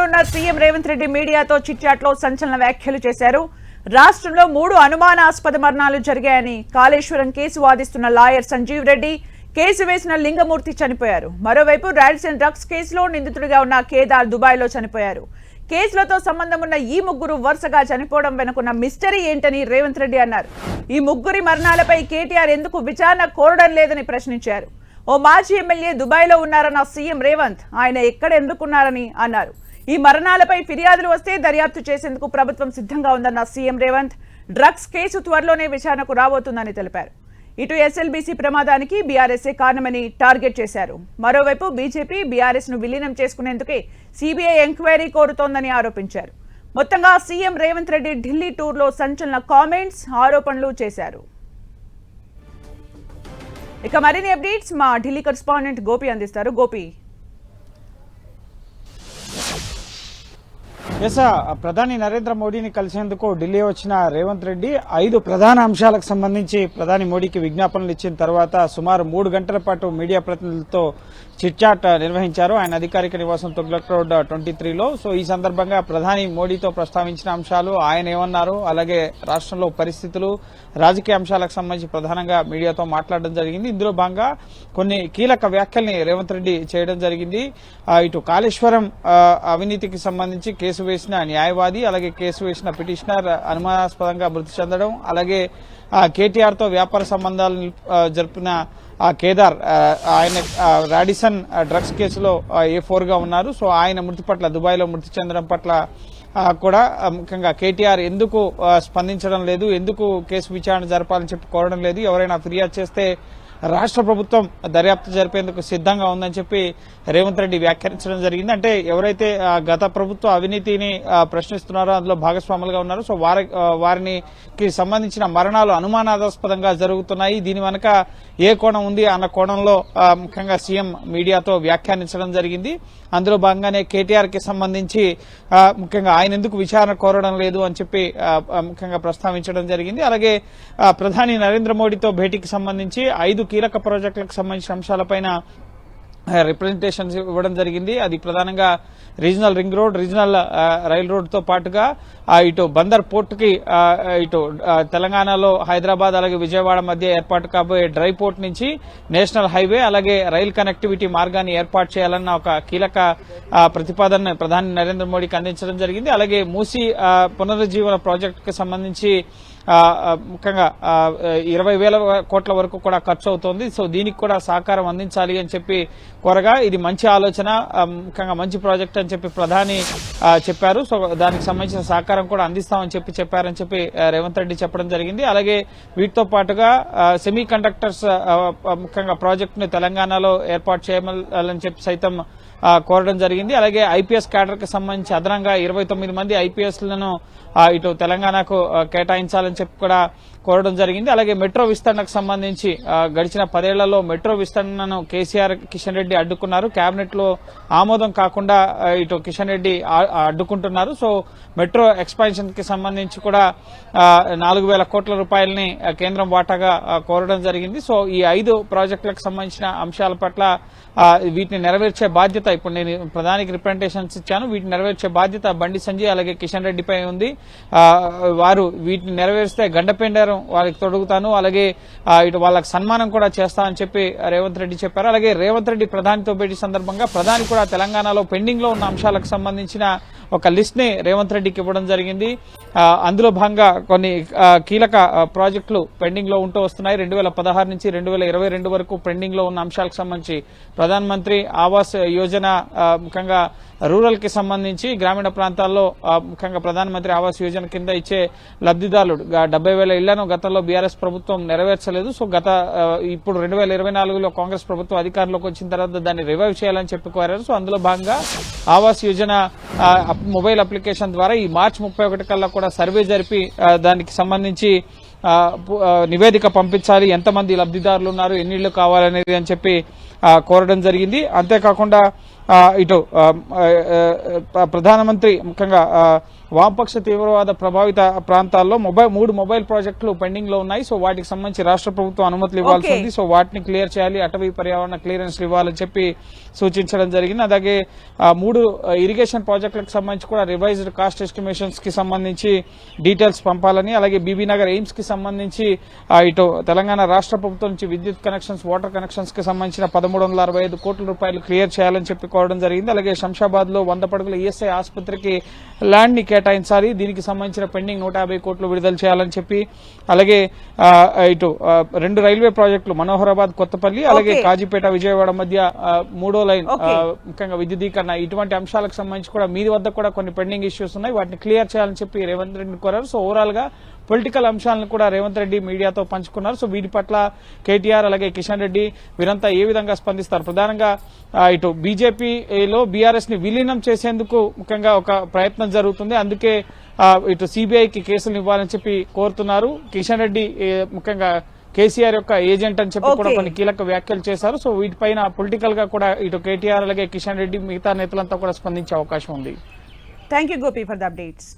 ఉన్న సీఎం రేవంత్ రెడ్డి మీడియాతో చిట్చాట్లో సంచలన వ్యాఖ్యలు చేశారు. రాష్ట్రంలో 3 అనుమానాస్పద మరణాలు జరిగాయని, కాళేశ్వరం కేసు వాదిస్తున్న లాయర్ సంజీవ్ రెడ్డి, కేసు వేసిన లింగమూర్తి చనిపోయారు. మరోవైపు రాడిసన్ డ్రగ్స్ కేసులో నిందితుడిగా ఉన్న కేదార్ దుబాయ్లో చనిపోయారు. కేసులతో సంబంధం ఉన్న ఈ ముగ్గురు వరుసగా చనిపోవడం వెనుకున్న మిస్టరీ ఏంటని రేవంత్ రెడ్డి అన్నారు. ఈ ముగ్గురి మరణాలపై కేటీఆర్ ఎందుకు విచారణ కోరడం లేదని ప్రశ్నించారు. ఓ మాజీ ఎమ్మెల్యే దుబాయ్లో ఉన్నారన్న సీఎం రేవంత్, ఆయన ఎక్కడ ఎందుకున్నారని అన్నారు. ఈ మరణాలపై ఫిర్యాదులు వస్తే దర్యాప్తు చేసేందుకు ప్రభుత్వం సిద్ధంగా ఉందన్న సీఎం రేవంత్, డ్రగ్స్ కేసు త్వరలోనే విచారణకు రాబోతుందని తెలిపారు. ఇటు ఎస్ఎల్బీసీ ప్రమాదానికి బీఆర్ఎస్ఏ కారణమని టార్గెట్ చేశారు. మరోవైపు బీజేపీ బీఆర్ఎస్ ను విలీనం చేసుకునేందుకే సీబీఐ ఎంక్వైరీ కోరుతోందని ఆరోపించారు. మొత్తంగా సీఎం రేవంత్ రెడ్డి ఢిల్లీ టూర్లో సంచలన కామెంట్స్, ఆరోపణలు చేశారు. ఇక మరిన్ని అప్డేట్స్ మా ఢిల్లీ కరెస్పాండెంట్ గోపి అందిస్తారు. గోపి, ప్రధాని నరేంద్ర మోడీని కలిసేందుకు ఢిల్లీ వచ్చిన రేవంత్ రెడ్డి 5 ప్రధాన అంశాలకు సంబంధించి ప్రధాని మోడీకి విజ్ఞాపనలు ఇచ్చిన తర్వాత సుమారు 3 గంటల పాటు మీడియా ప్రతినిధులతో చిట్చాట్ నిర్వహించారు ఆయన అధికారిక నివాసం తుగ్లక్ రోడ్ 23లో. సో ఈ సందర్భంగా ప్రధాని మోడీతో ప్రస్తావించిన అంశాలు, ఆయన ఏమన్నారు, అలాగే రాష్ట్రంలో పరిస్థితులు, రాజకీయ అంశాలకు సంబంధించి ప్రధానంగా మీడియాతో మాట్లాడడం జరిగింది. ఇందులో భాగంగా కొన్ని కీలక వ్యాఖ్యల్ని రేవంత్ రెడ్డి చేయడం జరిగింది. ఇటు కాళేశ్వరం అవినీతికి సంబంధించి కేసు వేసిన న్యాయవాది, అలాగే కేసు వేసిన పిటిషనర్ అనుమానాస్పదంగా మృతి చెందడం, అలాగే కేటీఆర్ తో వ్యాపార సంబంధాలు జరిపిన కేదార్, ఆయన రాడిసన్ డ్రగ్స్ కేసులో A4గా ఉన్నారు. సో ఆయన మృతి పట్ల, దుబాయ్లో మృతి చెందడం పట్ల కూడా ముఖ్యంగా కేటీఆర్ ఎందుకు స్పందించడం లేదు, ఎందుకు కేసు విచారణ జరపాలని చెప్పి కోరడం లేదు, ఎవరైనా ఫిర్యాదు చేస్తే రాష్ట్ర ప్రభుత్వం దర్యాప్తు జరిపేందుకు సిద్ధంగా ఉందని చెప్పి రేవంత్ రెడ్డి వ్యాఖ్యానించడం జరిగింది. అంటే ఎవరైతే గత ప్రభుత్వ అవినీతిని ప్రశ్నిస్తున్నారో అందులో భాగస్వాములుగా ఉన్నారో, సో వారికి సంబంధించిన మరణాలు అనుమానాస్పదంగా జరుగుతున్నాయి, దీని వెనక ఏ కోణం ఉంది అన్న కోణంలో ముఖ్యంగా సీఎం మీడియాతో వ్యాఖ్యానించడం జరిగింది. అందులో భాగంగానే కేటీఆర్ కి సంబంధించి ముఖ్యంగా ఆయన ఎందుకు విచారణ కోరడం లేదు అని చెప్పి ముఖ్యంగా ప్రస్తావించడం జరిగింది. అలాగే ప్రధాని నరేంద్ర మోడీతో భేటీకి సంబంధించి 5 కీలక ప్రాజెక్టులకు సంబంధించిన అంశాలపైన రిప్రజెంటేషన్స్ ఇవ్వడం జరిగింది. అది ప్రధానంగా regional ring road, regional rail road తో పాటుగా ఇటు బందర్ పోర్ట్ కి, ఇటు తెలంగాణలో హైదరాబాద్ అలాగే విజయవాడ మధ్య ఏర్పాటు కాబోయే డ్రై పోర్ట్ నుంచి నేషనల్ హైవే, అలాగే రైల్ కనెక్టివిటీ మార్గాన్ని ఏర్పాటు చేయాలన్న ఒక కీలక ప్రతిపాదన ప్రధాని నరేంద్ర మోడీకి అందించడం జరిగింది. అలాగే మూసీ పునరుజ్జీవన ప్రాజెక్టుకు సంబంధించి ముఖ్యంగా 20,000 కోట్ల వరకు కూడా ఖర్చు అవుతోంది. సో దీనికి కూడా సహకారం అందించాలి అని చెప్పి కోరగా, ఇది మంచి ఆలోచన, ముఖ్యంగా మంచి ప్రాజెక్ట్ అని చెప్పి ప్రధాని చెప్పారు. సో దానికి సంబంధించిన సహకారం కూడా అందిస్తామని చెప్పారని చెప్పి రేవంత్ రెడ్డి చెప్పడం జరిగింది. అలాగే వీటితో పాటుగా సెమీ కండక్టర్స్ ముఖ్యంగా ప్రాజెక్టును తెలంగాణలో ఏర్పాటు చేయాలని చెప్పి సైతం కోరడం జరిగింది. అలాగే ఐపీఎస్ క్యాడర్ కి సంబంధించి అదనంగా 29 మంది ఐపీఎస్లను ఇటు తెలంగాణకు కేటాయించాలని చెప్పి కూడా కోరడం జరిగింది. అలాగే మెట్రో విస్తరణకు సంబంధించి గడిచిన 10 ఏళ్లలో మెట్రో విస్తరణను కేసీఆర్, కిషన్ రెడ్డి అడ్డుకున్నారు. కేబినెట్ లో ఆమోదం కాకుండా ఇటు కిషన్ రెడ్డి అడ్డుకుంటున్నారు. సో మెట్రో ఎక్స్పాన్షన్ కి సంబంధించి కూడా 4,000 కోట్ల రూపాయలని కేంద్రం వాటాగా కోరడం జరిగింది. సో ఈ 5 ప్రాజెక్టులకు సంబంధించిన అంశాల పట్ల వీటిని నెరవేర్చే బాధ్యత, ఇప్పుడు నేను ప్రధానికి రిప్రజెంటేషన్స్ ఇచ్చాను, వీటిని నెరవేర్చే బాధ్యత బండి సంజయ్ అలాగే కిషన్ రెడ్డిపై ఉంది. వారు వీటిని నెరవేరిస్తే గండపెండారం వాళ్ళకి తొడుగుతాను, అలాగే ఇటు వాళ్ళకి సన్మానం కూడా చేస్తామని చెప్పి రేవంత్ రెడ్డి చెప్పారు. అలాగే రేవంత్ రెడ్డి ప్రధానితో భేటీ సందర్భంగా ప్రధాని కూడా తెలంగాణలో పెండింగ్ లో ఉన్న అంశాలకు సంబంధించిన ఒక లిస్ట్ ని రేవంత్ రెడ్డికి ఇవ్వడం జరిగింది. అందులో భాగంగా కొన్ని కీలక ప్రాజెక్టులు పెండింగ్ లో ఉంటూ వస్తున్నాయి. 2016 నుంచి 2022 వరకు పెండింగ్ లో ఉన్న అంశాలకు సంబంధించి ప్రధాన మంత్రి ఆవాస్ యోజన, ముఖ్యంగా రూరల్ కి సంబంధించి గ్రామీణ ప్రాంతాల్లో ముఖ్యంగా ప్రధానమంత్రి ఆవాస్ యోజన కింద ఇచ్చే లబ్దిదారులు 70,000 ఇళ్లను గతంలో బీఆర్ఎస్ ప్రభుత్వం నెరవేర్చలేదు. సో ఇప్పుడు 2024లో కాంగ్రెస్ ప్రభుత్వం అధికారంలోకి వచ్చిన తర్వాత దాన్ని రివైవ్ చేయాలని చెప్పి కోరారు. సో అందులో భాగంగా ఆవాస్ యోజన మొబైల్ అప్లికేషన్ ద్వారా ఈ మార్చి 31 కల్లా కూడా సర్వే జరిపి దానికి సంబంధించి నివేదిక పంపించాలి, ఎంతమంది లబ్దిదారులు ఉన్నారు, ఎన్ని ఇళ్లు కావాలనేది అని చెప్పి కోరడం జరిగింది. అంతేకాకుండా ఇటు ప్రధానమంత్రి ముఖ్యంగా వామపక్ష తీవ్రవాద ప్రభావిత ప్రాంతాల్లో మూడు మొబైల్ ప్రాజెక్టులు పెండింగ్ లో ఉన్నాయి. సో వాటికి సంబంధించి రాష్ట్ర ప్రభుత్వం అనుమతులు ఇవ్వాల్సి ఉంది. సో వాటిని క్లియర్ చేయాలి, అటవీ పర్యావరణ క్లియరెన్స్ ఇవ్వాలని చెప్పి సూచించడం జరిగింది. అలాగే 3 ఇరిగేషన్ ప్రాజెక్టులకు సంబంధించి కూడా రివైజ్డ్ కాస్ట్ ఎస్టిమేషన్స్ కి సంబంధించి డీటెయిల్స్ పంపాలని, అలాగే బీబీనగర్ ఎయిమ్స్ కి సంబంధించి ఇటు తెలంగాణ రాష్ట్ర ప్రభుత్వం నుంచి విద్యుత్ కనెక్షన్స్, వాటర్ కనెక్షన్స్ కి సంబంధించిన 1365 కోట్ల రూపాయలు క్లియర్ చేయాలని చెప్పి కోరడం జరిగింది. అలాగే శంషాబాద్ లో 100 పడుగుల ఈఎస్ఐ ఆసుపత్రికి ల్యాండ్ ని కేటాయించాలి, దీనికి సంబంధించిన పెండింగ్ 150 కోట్లు విడుదల చేయాలని చెప్పి, అలాగే ఇటు 2 రైల్వే ప్రాజెక్టులు మనోహరాబాద్ కొత్తపల్లి, అలాగే కాజీపేట విజయవాడ మధ్య 3వ లైన్ ముఖ్యంగా విద్యుదీకరణ, ఇటువంటి అంశాలకు సంబంధించి కూడా మీ వద్ద కూడా కొన్ని పెండింగ్ ఇష్యూస్ ఉన్నాయి, వాటిని క్లియర్ చేయాలని చెప్పి రేవంత్ రెడ్డిని కోరారు. సో ఓవరాల్ గా పొలిటికల్ అంశాలను కూడా రేవంత్ రెడ్డి మీడియాతో పంచుకున్నారు. సో వీటి పట్ల కేటీఆర్ అలాగే కిషన్ రెడ్డి వీరంతా ఏ విధంగా స్పందిస్తారు? ప్రధానంగా ఇటు బీజేపీలో బీఆర్ఎస్ ని విలీనం చేసేందుకు ముఖ్యంగా ఒక ప్రయత్నం జరుగుతుంది. అందుకే ఇటు సిబిఐకి కేసులు ఇవ్వాలని చెప్పి కోరుతున్నారు. కిషన్ రెడ్డి ముఖ్యంగా కేసీఆర్ యొక్క ఏజెంట్ అని చెప్పి కూడా కొన్ని కీలక వ్యాఖ్యలు చేశారు. సో వీటిపైన పొలిటికల్ గా కూడా ఇటు కేటీఆర్ అలాగే కిషన్ రెడ్డి మిగతా నేతలంతా కూడా స్పందించే అవకాశం ఉంది. Thank you Gopi for the updates.